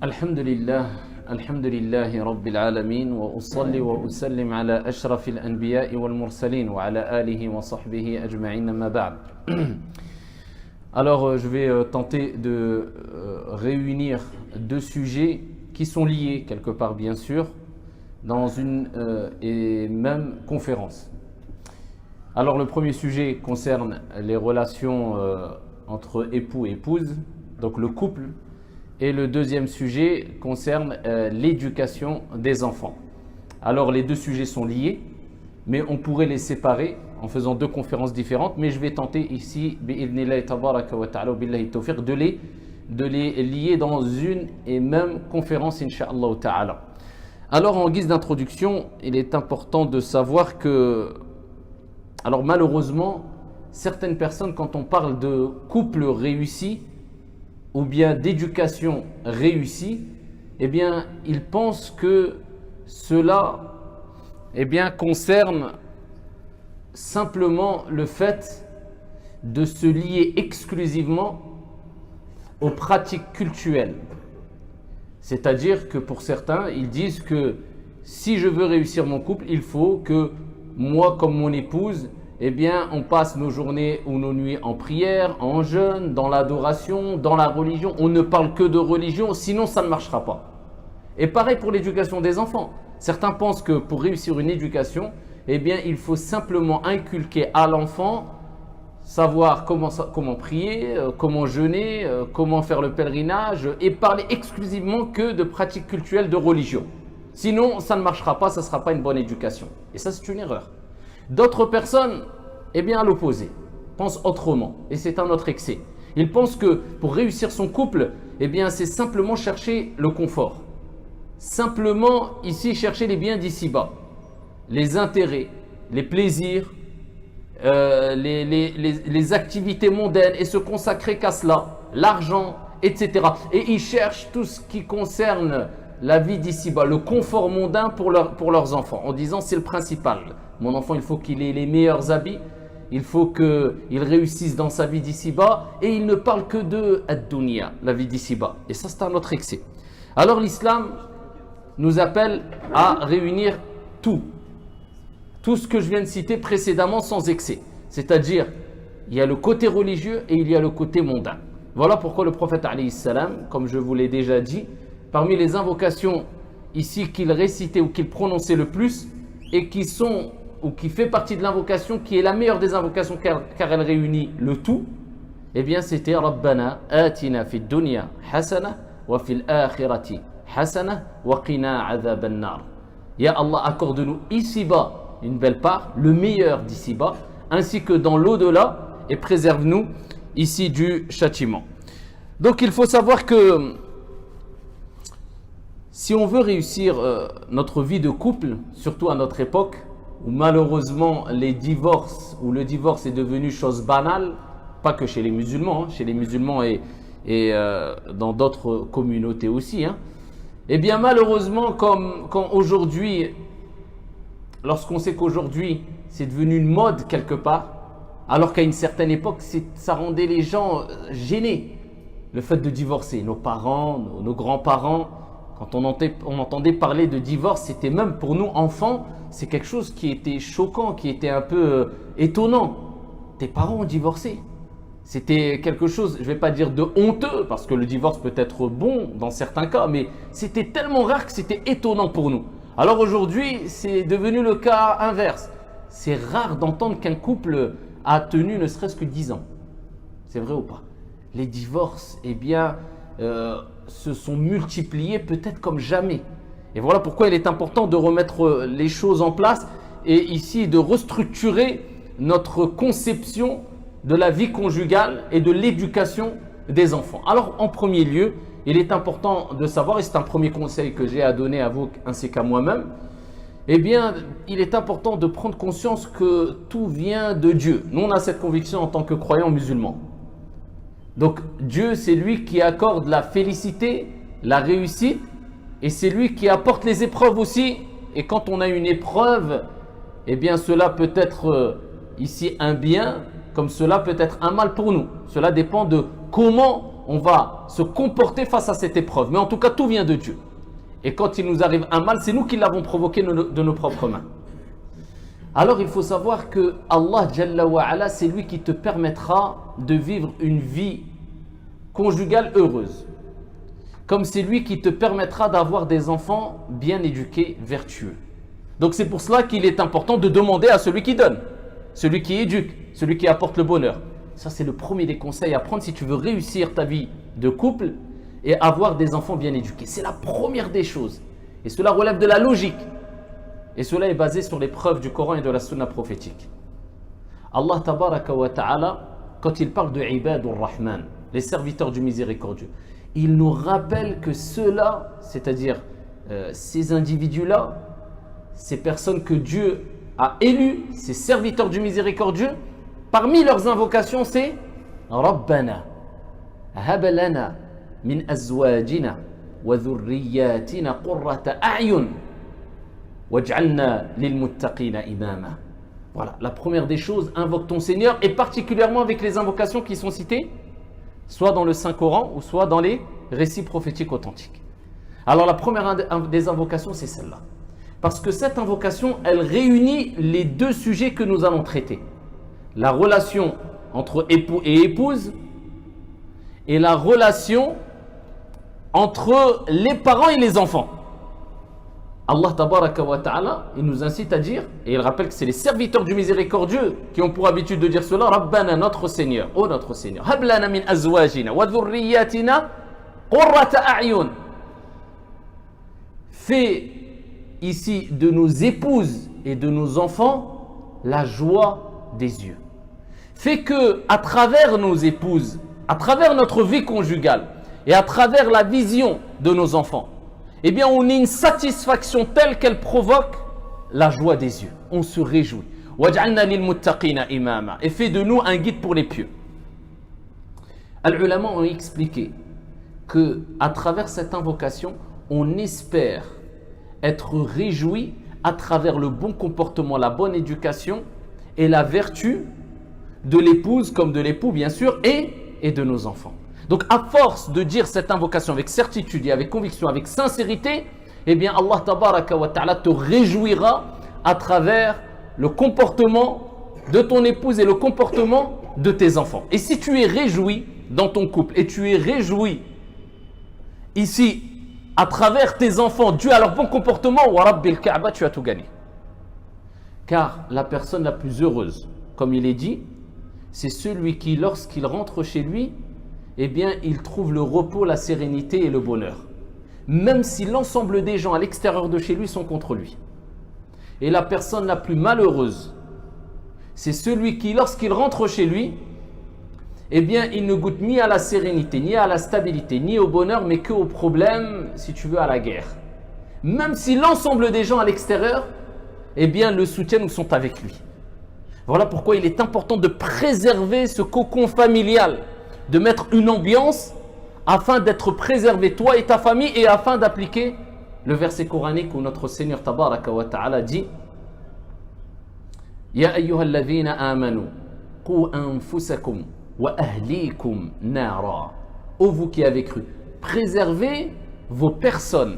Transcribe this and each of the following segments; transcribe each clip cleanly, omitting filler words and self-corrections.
الحمد لله الحمد لله رب العالمين وأصلي وأسلم على أشرف الأنبياء والمرسلين وعلى آله وصحبه أجمعين ما بعد. Alors je vais tenter de réunir deux sujets qui sont liés quelque part bien sûr dans une et même conférence. Alors le premier sujet concerne les relations entre époux et épouse, donc le couple. Et le deuxième sujet concerne l'éducation des enfants. Alors les deux sujets sont liés, mais on pourrait les séparer en faisant deux conférences différentes, mais je vais tenter ici de les lier dans une et même conférence, incha'Allah ta'ala. Alors en guise d'introduction, il est important de savoir que, alors malheureusement, certaines personnes, quand on parle de couple réussi, ou bien d'éducation réussie, eh bien, ils pensent que cela concerne simplement le fait de se lier exclusivement aux pratiques cultuelles. C'est-à-dire que pour certains, ils disent que si je veux réussir mon couple, il faut que moi, comme mon épouse, eh bien, on passe nos journées ou nos nuits en prière, en jeûne, dans l'adoration, dans la religion. On ne parle que de religion, sinon ça ne marchera pas. Et pareil pour l'éducation des enfants. Certains pensent que pour réussir une éducation, eh bien, il faut simplement inculquer à l'enfant, savoir comment prier, comment jeûner, comment faire le pèlerinage, et parler exclusivement que de pratiques cultuelles de religion. Sinon, ça ne marchera pas, ça ne sera pas une bonne éducation. Et ça, c'est une erreur. D'autres personnes, eh bien à l'opposé, pensent autrement et c'est un autre excès. Ils pensent que pour réussir son couple, eh bien c'est simplement chercher le confort. Simplement ici chercher les biens d'ici-bas, les intérêts, les plaisirs, les activités mondaines et se consacrer qu'à cela, l'argent, etc. Et ils cherchent tout ce qui concerne la vie d'ici-bas, le confort mondain pour leurs enfants, en disant c'est le principal. Mon enfant, il faut qu'il ait les meilleurs habits, il faut qu'il réussisse dans sa vie d'ici-bas et il ne parle que de ad-dunya, la vie d'ici-bas. Et ça, c'est un autre excès. Alors l'islam nous appelle à réunir tout ce que je viens de citer précédemment sans excès. C'est-à-dire, il y a le côté religieux et il y a le côté mondain. Voilà pourquoi le prophète, alayhi salam, comme je vous l'ai déjà dit, parmi les invocations ici qu'il récitait ou qu'il prononçait le plus et qui fait partie de l'invocation qui est la meilleure des invocations car elle réunit le tout, eh bien c'était Rabbana atina fid dunya hasana wa fil akhirati hasana wa qina adhaban nar. Ya Allah, accorde-nous ici-bas une belle part, le meilleur d'ici-bas, ainsi que dans l'au-delà, et préserve-nous ici du châtiment. Donc il faut savoir que si on veut réussir notre vie de couple, surtout à notre époque, où malheureusement les divorces, où le divorce est devenu chose banale, pas que chez les musulmans, chez les musulmans et dans d'autres communautés aussi, eh bien malheureusement, quand aujourd'hui, lorsqu'on sait qu'aujourd'hui c'est devenu une mode quelque part, alors qu'à une certaine époque ça rendait les gens gênés, le fait de divorcer. Nos parents, nos grands-parents, quand on entendait parler de divorce, c'était même pour nous enfants, c'est quelque chose qui était choquant, qui était un peu étonnant. Tes parents ont divorcé. C'était quelque chose, je ne vais pas dire de honteux, parce que le divorce peut être bon dans certains cas, mais c'était tellement rare que c'était étonnant pour nous. Alors aujourd'hui, c'est devenu le cas inverse. C'est rare d'entendre qu'un couple a tenu ne serait-ce que 10 ans. C'est vrai ou pas? Les divorces, eh bien, se sont multipliés peut-être comme jamais. Et voilà pourquoi il est important de remettre les choses en place et ici de restructurer notre conception de la vie conjugale et de l'éducation des enfants. Alors en premier lieu, il est important de savoir, et c'est un premier conseil que j'ai à donner à vous ainsi qu'à moi-même, eh bien il est important de prendre conscience que tout vient de Dieu. Nous on a cette conviction en tant que croyants musulmans. Donc Dieu, c'est lui qui accorde la félicité, la réussite, et c'est lui qui apporte les épreuves aussi. Et quand on a une épreuve, eh bien cela peut être ici un bien, comme cela peut être un mal pour nous. Cela dépend de comment on va se comporter face à cette épreuve. Mais en tout cas, tout vient de Dieu. Et quand il nous arrive un mal, c'est nous qui l'avons provoqué de nos propres mains. Alors il faut savoir que Allah Jalla wa Ala, c'est lui qui te permettra de vivre une vie conjugale heureuse. Comme c'est lui qui te permettra d'avoir des enfants bien éduqués, vertueux. Donc c'est pour cela qu'il est important de demander à celui qui donne, celui qui éduque, celui qui apporte le bonheur. Ça c'est le premier des conseils à prendre si tu veux réussir ta vie de couple et avoir des enfants bien éduqués. C'est la première des choses. Et cela relève de la logique. Et cela est basé sur les preuves du Coran et de la Sunna prophétique. Allah Tabaraka wa Ta'ala, quand il parle de Ibadur Rahman, les serviteurs du miséricordieux, il nous rappelle que ceux-là, c'est-à-dire ces individus-là, ces personnes que Dieu a élues, ces serviteurs du miséricordieux, parmi leurs invocations, c'est Rabbana, hab lana min azwajina wa dhurriyyatina qurrata a'yun waj'alna lil muttaqina imama. Voilà, la première des choses, invoque ton Seigneur, et particulièrement avec les invocations qui sont citées, soit dans le Saint-Coran ou soit dans les récits prophétiques authentiques. Alors la première des invocations, c'est celle-là. Parce que cette invocation, elle réunit les deux sujets que nous allons traiter. La relation entre époux et épouse et la relation entre les parents et les enfants. Allah Tabaraka wa Ta'ala, il nous incite à dire, et il rappelle que c'est les serviteurs du miséricordieux qui ont pour habitude de dire cela, Rabbana, notre Seigneur, oh notre Seigneur, hab lana min azwajina wa dhurriyyatina qurrata a'yun. Fais ici de nos épouses et de nos enfants la joie des yeux. Fais que à travers nos épouses, à travers notre vie conjugale et à travers la vision de nos enfants, eh bien on ait une satisfaction telle qu'elle provoque la joie des yeux. On se réjouit. وَجْعَلْنَا لِلْمُتَّقِينَ إِمَامًا. Et fait de nous un guide pour les pieux. Les ulama ont expliqué que à travers cette invocation, on espère être réjoui à travers le bon comportement, la bonne éducation et la vertu de l'épouse comme de l'époux bien sûr et de nos enfants. Donc à force de dire cette invocation avec certitude et avec conviction, avec sincérité, eh bien Allah Tabaraka wa Ta'ala te réjouira à travers le comportement de ton épouse et le comportement de tes enfants. Et si tu es réjoui dans ton couple et tu es réjoui ici à travers tes enfants dû à leur bon comportement, wa Rabbil Kaaba, tu as tout gagné. Car la personne la plus heureuse, comme il est dit, c'est celui qui lorsqu'il rentre chez lui, eh bien, il trouve le repos, la sérénité et le bonheur. Même si l'ensemble des gens à l'extérieur de chez lui sont contre lui. Et la personne la plus malheureuse, c'est celui qui, lorsqu'il rentre chez lui, eh bien, il ne goûte ni à la sérénité, ni à la stabilité, ni au bonheur, mais qu'au problème, si tu veux, à la guerre. Même si l'ensemble des gens à l'extérieur, eh bien, le soutiennent ou sont avec lui. Voilà pourquoi il est important de préserver ce cocon familial, de mettre une ambiance afin d'être préservé toi et ta famille et afin d'appliquer le verset coranique où notre Seigneur Tabaraka wa Ta'ala dit Ya ayyuhalladhina amanu qu anfusakum wa ahlikum nara. Ô vous qui avez cru, préservez vos personnes.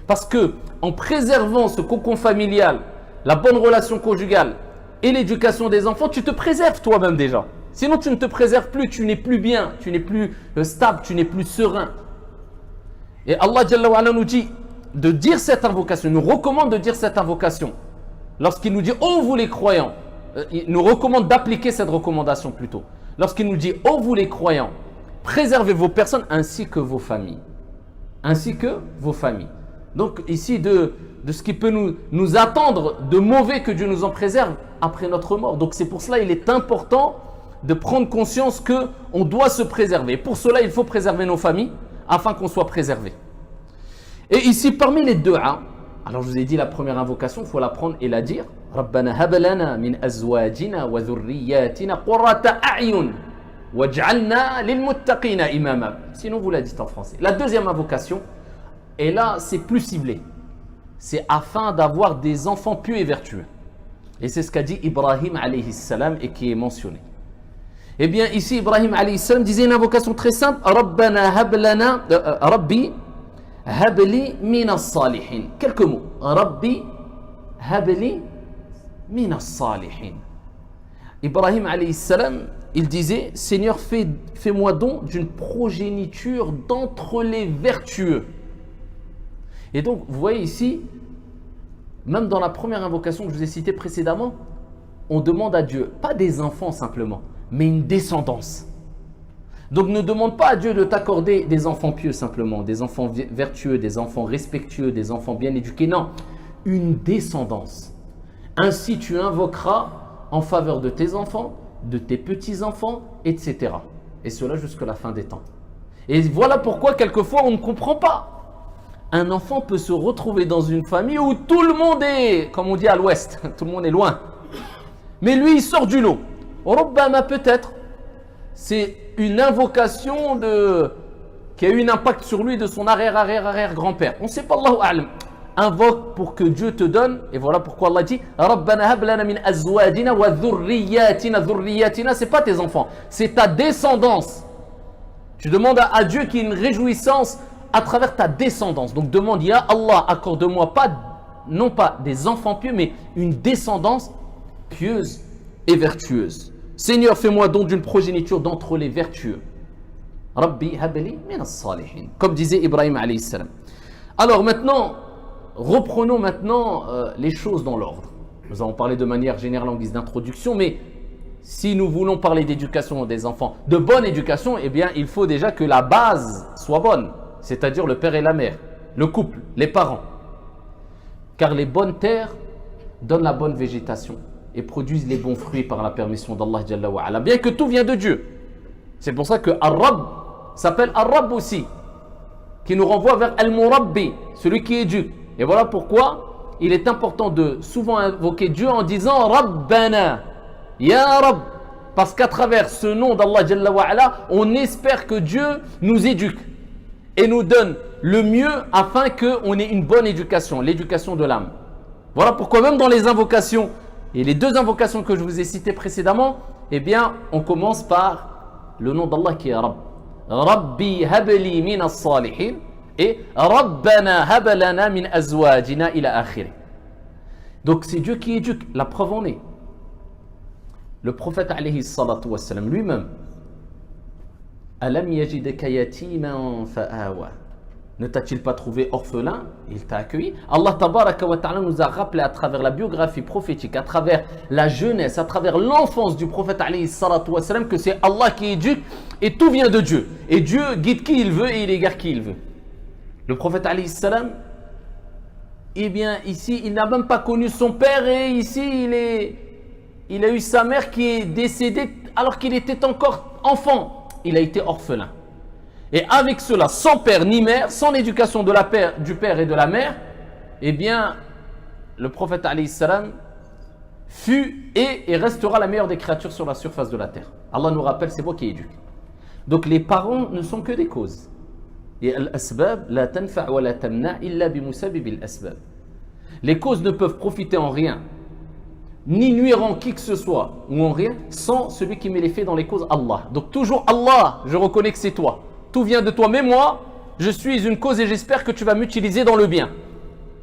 Parce que en préservant ce cocon familial, la bonne relation conjugale et l'éducation des enfants, tu te préserves toi-même déjà. Sinon, tu ne te préserves plus, tu n'es plus bien, tu n'es plus stable, tu n'es plus serein. Et Allah Jalla wa Ala nous dit de dire cette invocation, il nous recommande de dire cette invocation. Lorsqu'il nous dit « Oh vous les croyants », il nous recommande d'appliquer cette recommandation plutôt. Lorsqu'il nous dit « Oh vous les croyants », préservez vos personnes ainsi que vos familles. Ainsi que vos familles. Donc ici, de ce qui peut nous attendre de mauvais, que Dieu nous en préserve après notre mort. Donc c'est pour cela il est important de prendre conscience qu'on doit se préserver. Pour cela, il faut préserver nos familles afin qu'on soit préservé. Et ici, parmi les deux, alors je vous ai dit la première invocation, il faut la prendre et la dire. Rabbana hab lana min azwajina wa dhurriyyatina qurrata a'yun waj'alna lil muttaqina imama. Sinon, vous la dites en français. La deuxième invocation, et là, c'est plus ciblé. C'est afin d'avoir des enfants pieux et vertueux. Et c'est ce qu'a dit Ibrahim alayhi salam et qui est mentionné. Eh bien, ici, Ibrahim alayhi salam disait une invocation très simple. Rabbana hablana, Rabbi habli min as-salihin. Quelques mots. Rabbi habli min as-salihin. Ibrahim alayhi salam, il disait, Seigneur, fais-moi don d'une progéniture d'entre les vertueux. Et donc, vous voyez ici, même dans la première invocation que je vous ai citée précédemment, on demande à Dieu, pas des enfants simplement, mais une descendance. Donc ne demande pas à Dieu de t'accorder des enfants pieux simplement, des enfants vertueux, des enfants respectueux, des enfants bien éduqués. Non, une descendance. Ainsi tu invoqueras en faveur de tes enfants, de tes petits-enfants, etc. Et cela jusqu'à la fin des temps. Et voilà pourquoi quelquefois on ne comprend pas. Un enfant peut se retrouver dans une famille où tout le monde est, comme on dit à l'ouest, tout le monde est loin. Mais lui, il sort du lot. Rabbana peut-être, c'est une invocation qui a eu un impact sur lui de son arrière-arrière-arrière-grand-père. On ne sait pas, Allahu a'lam. Invoque pour que Dieu te donne, et voilà pourquoi Allah dit Rabbana hab lana min azwajina wa dhurriyyatina. Dhurriyyatina, c'est pas tes enfants, c'est ta descendance. Tu demandes à Dieu qu'il y ait une réjouissance à travers ta descendance. Donc demande, ya Allah, accorde-moi non pas des enfants pieux, mais une descendance pieuse et vertueuse. Seigneur, fais-moi don d'une progéniture d'entre les vertueux. Rabbi habli min as-salihin. Comme disait Ibrahim alayhi salam. Alors maintenant, reprenons maintenant les choses dans l'ordre. Nous avons parlé de manière générale en guise d'introduction, mais si nous voulons parler d'éducation des enfants, de bonne éducation, eh bien, il faut déjà que la base soit bonne, c'est-à-dire le père et la mère, le couple, les parents. Car les bonnes terres donnent la bonne végétation et produisent les bons fruits par la permission d'Allah Jalla wa Ala, bien que tout vient de Dieu. C'est pour ça que Ar-Rabb s'appelle Ar-Rabb aussi, qui nous renvoie vers Al-Murabbi, celui qui éduque. Et voilà pourquoi il est important de souvent invoquer Dieu en disant Rabbana, Ya Rabb, parce qu'à travers ce nom d'Allah Jalla wa Ala, on espère que Dieu nous éduque et nous donne le mieux afin qu'on ait une bonne éducation, l'éducation de l'âme. Voilà pourquoi même dans les invocations, et les deux invocations que je vous ai citées précédemment, eh bien, on commence par le nom d'Allah qui est Rabb. Rabbi habli min as-salihin et Rabbana hablana min azwajina ila akhiri. Donc c'est Dieu qui éduque, la preuve en est. Le prophète alayhi salatu wassalam lui-même, Alam yajidaka yatiman fa'awa. Ne t'a-t-il pas trouvé orphelin? Il t'a accueilli. Allah tabaraka wa ta'ala nous a rappelé à travers la biographie prophétique, à travers la jeunesse, à travers l'enfance du prophète alayhi salatu wa salam, que c'est Allah qui éduque et tout vient de Dieu. Et Dieu guide qui il veut et il égare qui il veut. Le prophète alayhi salam, eh bien ici, il n'a même pas connu son père et ici, il a eu sa mère qui est décédée alors qu'il était encore enfant. Il a été orphelin. Et avec cela, sans père ni mère, sans l'éducation du père et de la mère, eh bien, le prophète alayhi salam fut et restera la meilleure des créatures sur la surface de la terre. Allah nous rappelle, c'est moi qui éduque. Donc les parents ne sont que des causes. Et al-asbab la tanfa' wa la tamna' illa bi musabib al-asbab. Les causes ne peuvent profiter en rien, ni nuire en qui que ce soit, ou en rien, sans celui qui met les faits dans les causes, Allah. Donc toujours Allah, je reconnais que c'est toi. Tout vient de toi, mais moi, je suis une cause et j'espère que tu vas m'utiliser dans le bien.